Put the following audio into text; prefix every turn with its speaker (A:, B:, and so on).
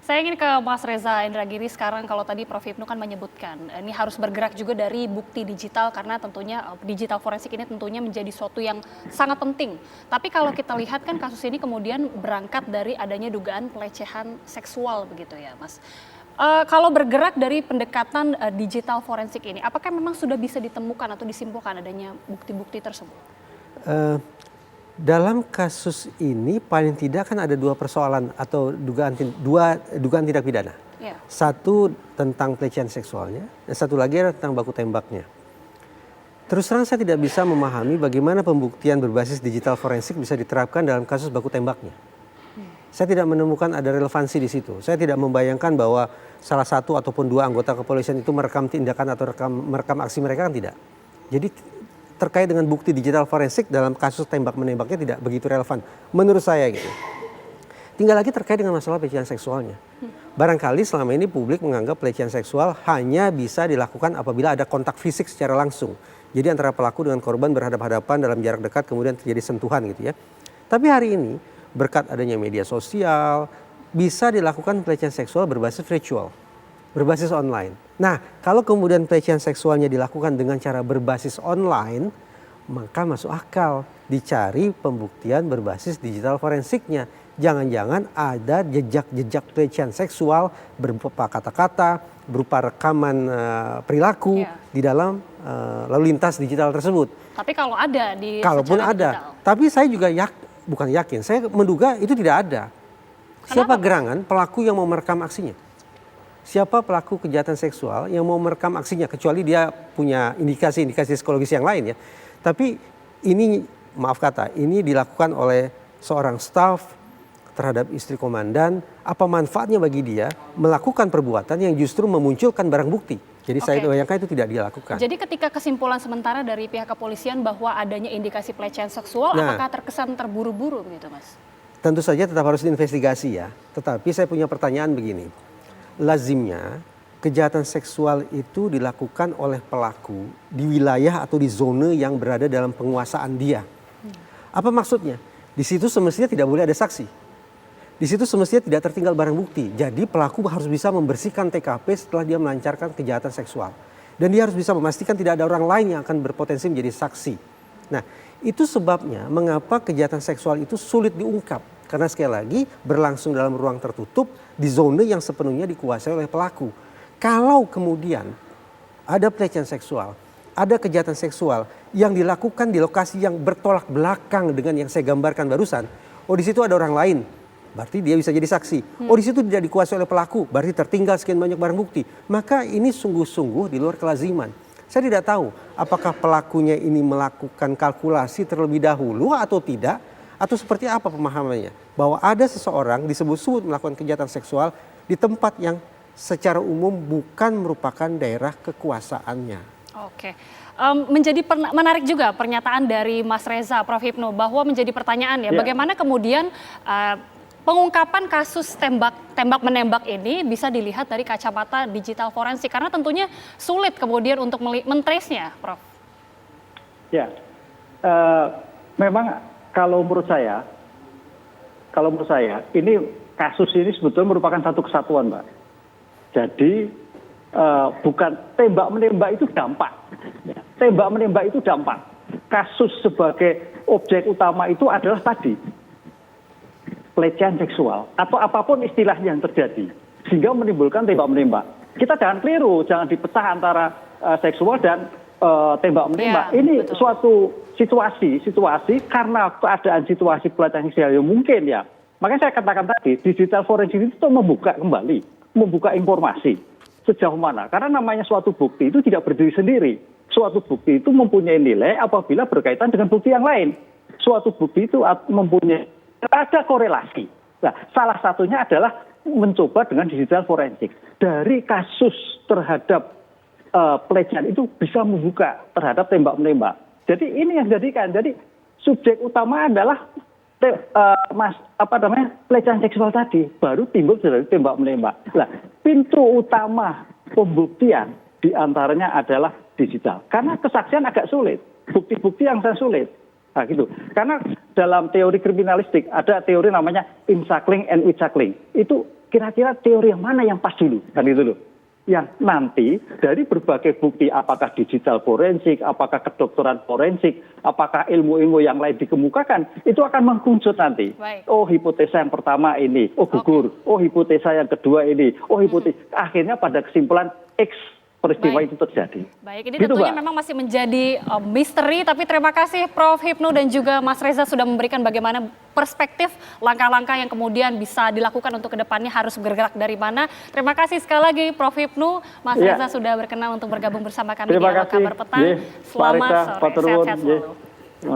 A: Saya ingin ke Mas Reza Indragiri sekarang. Kalau tadi Prof. Hipnu kan menyebutkan ini harus bergerak juga dari bukti digital karena tentunya digital forensik ini tentunya menjadi suatu yang sangat penting. Tapi kalau kita lihat kan kasus ini kemudian berangkat dari adanya dugaan pelecehan seksual begitu ya Mas. Kalau bergerak dari pendekatan digital forensik ini, apakah memang sudah bisa ditemukan atau disimpulkan adanya bukti-bukti tersebut?
B: Dalam kasus ini paling tidak kan ada dua persoalan atau dugaan tindak pidana.
A: Ya.
B: Satu tentang pelecehan seksualnya, dan satu lagi adalah tentang baku tembaknya. Terus terang saya tidak bisa memahami bagaimana pembuktian berbasis digital forensik bisa diterapkan dalam kasus baku tembaknya. Saya tidak menemukan ada relevansi di situ. Saya tidak membayangkan bahwa salah satu ataupun dua anggota kepolisian itu merekam tindakan atau merekam aksi mereka, kan tidak. Jadi terkait dengan bukti digital forensik dalam kasus tembak-menembaknya tidak begitu relevan menurut saya gitu. Tinggal lagi terkait dengan masalah pelecehan seksualnya. Barangkali selama ini publik menganggap pelecehan seksual hanya bisa dilakukan apabila ada kontak fisik secara langsung. Jadi antara pelaku dengan korban berhadapan-hadapan dalam jarak dekat kemudian terjadi sentuhan gitu ya. Tapi hari ini berkat adanya media sosial bisa dilakukan pelecehan seksual berbasis virtual, berbasis online. Nah, kalau kemudian pelecehan seksualnya dilakukan dengan cara berbasis online, maka masuk akal dicari pembuktian berbasis digital forensiknya. Jangan-jangan ada jejak-jejak pelecehan seksual berupa kata-kata, berupa rekaman perilaku di dalam lalu lintas digital tersebut.
A: Tapi kalau ada di
B: Kalaupun ada,
A: digital.
B: tapi saya juga bukan yakin, saya menduga itu tidak ada. Siapa gerangan pelaku yang mau merekam aksinya? Siapa pelaku kejahatan seksual yang mau merekam aksinya, kecuali dia punya indikasi-indikasi psikologis yang lain ya. Tapi ini maaf kata, ini dilakukan oleh seorang staf terhadap istri komandan. Apa manfaatnya bagi dia melakukan perbuatan yang justru memunculkan barang bukti? Jadi saya bayangkan itu tidak dilakukan.
A: Jadi ketika kesimpulan sementara dari pihak kepolisian bahwa adanya indikasi pelecehan seksual, apakah terkesan terburu-buru begitu Mas?
B: Tentu saja tetap harus diinvestigasi ya. Tetapi saya punya pertanyaan begini. Lazimnya kejahatan seksual itu dilakukan oleh pelaku di wilayah atau di zone yang berada dalam penguasaan dia. Apa maksudnya? Di situ semestinya tidak boleh ada saksi. Di situ semestinya tidak tertinggal barang bukti. Jadi pelaku harus bisa membersihkan TKP setelah dia melancarkan kejahatan seksual. Dan dia harus bisa memastikan tidak ada orang lain yang akan berpotensi menjadi saksi. Nah, itu sebabnya mengapa kejahatan seksual itu sulit diungkap. Karena sekali lagi berlangsung dalam ruang tertutup di zone yang sepenuhnya dikuasai oleh pelaku. Kalau kemudian ada pelecehan seksual, ada kejahatan seksual yang dilakukan di lokasi yang bertolak belakang dengan yang saya gambarkan barusan, oh di situ ada orang lain, berarti dia bisa jadi saksi. Oh di situ tidak dikuasai oleh pelaku, berarti tertinggal sekian banyak barang bukti. Maka ini sungguh-sungguh di luar kelaziman. Saya tidak tahu apakah pelakunya ini melakukan kalkulasi terlebih dahulu atau tidak, atau seperti apa pemahamannya. Bahwa ada seseorang disebut-sebut melakukan kejahatan seksual di tempat yang secara umum bukan merupakan daerah kekuasaannya.
A: Oke. Menjadi menarik juga pernyataan dari Mas Reza, Prof. Hipnu, bahwa menjadi pertanyaan ya, bagaimana kemudian pengungkapan kasus tembak-menembak ini bisa dilihat dari kacamata digital forensik, karena tentunya sulit kemudian untuk men-trace-nya, Prof.
C: Ya, memang kalau menurut saya ini kasus ini sebetulnya merupakan satu kesatuan, Mbak. Jadi bukan tembak-menembak itu dampak. Tembak-menembak itu dampak. Kasus sebagai objek utama itu adalah tadi pelecehan seksual atau apapun istilahnya yang terjadi sehingga menimbulkan tembak-menembak. Kita jangan keliru, jangan dipecah antara seksual dan tembak-menembak. Ini betul. Suatu situasi karena keadaan situasi pelecehan seksual yang mungkin ya. Makanya saya katakan tadi digital forensik itu membuka kembali, membuka informasi sejauh mana. Karena namanya suatu bukti itu tidak berdiri sendiri. Suatu bukti itu mempunyai nilai apabila berkaitan dengan bukti yang lain. Suatu bukti itu mempunyai ada korelasi. Nah, salah satunya adalah mencoba dengan digital forensik. Dari kasus terhadap pelecehan itu bisa membuka terhadap tembak-menembak. Jadi ini yang dijadikan. Jadi subjek utama adalah pelecehan seksual tadi, baru timbul dari tembak-menembak. Nah, pintu utama pembuktian diantaranya adalah digital. Karena kesaksian agak sulit, bukti-bukti yang sangat sulit. Nah, gitu. Karena dalam teori kriminalistik ada teori namanya insuckling and witsuckling. Itu kira-kira teori yang mana yang pas dulu, kan itu loh. Yang nanti dari berbagai bukti, apakah digital forensik, apakah kedokteran forensik, apakah ilmu-ilmu yang lain dikemukakan, itu akan mengkuncut nanti.
A: Baik.
C: Oh, hipotesa yang pertama ini, oh gugur. Oh, hipotesa yang kedua ini, oh hipotesa. Akhirnya pada kesimpulan X peristiwa itu terjadi.
A: Baik, ini
C: Gitu,
A: tentunya
C: Mbak.
A: memang masih menjadi misteri, tapi terima kasih Prof. Hipnu dan juga Mas Reza sudah memberikan bagaimana perspektif langkah-langkah yang kemudian bisa dilakukan untuk kedepannya harus bergerak dari mana. Terima kasih sekali lagi Prof. Hipnu, Mas
C: Iya.
A: Reza sudah berkenan untuk bergabung bersama kami di
C: Terima
A: Awal
C: kasih.
A: Kabar Petang.
C: Ye,
A: Selamat
C: Pak Reza,
A: sore,
C: Pak Turun,
A: sehat-sehat
C: ye.
A: selalu.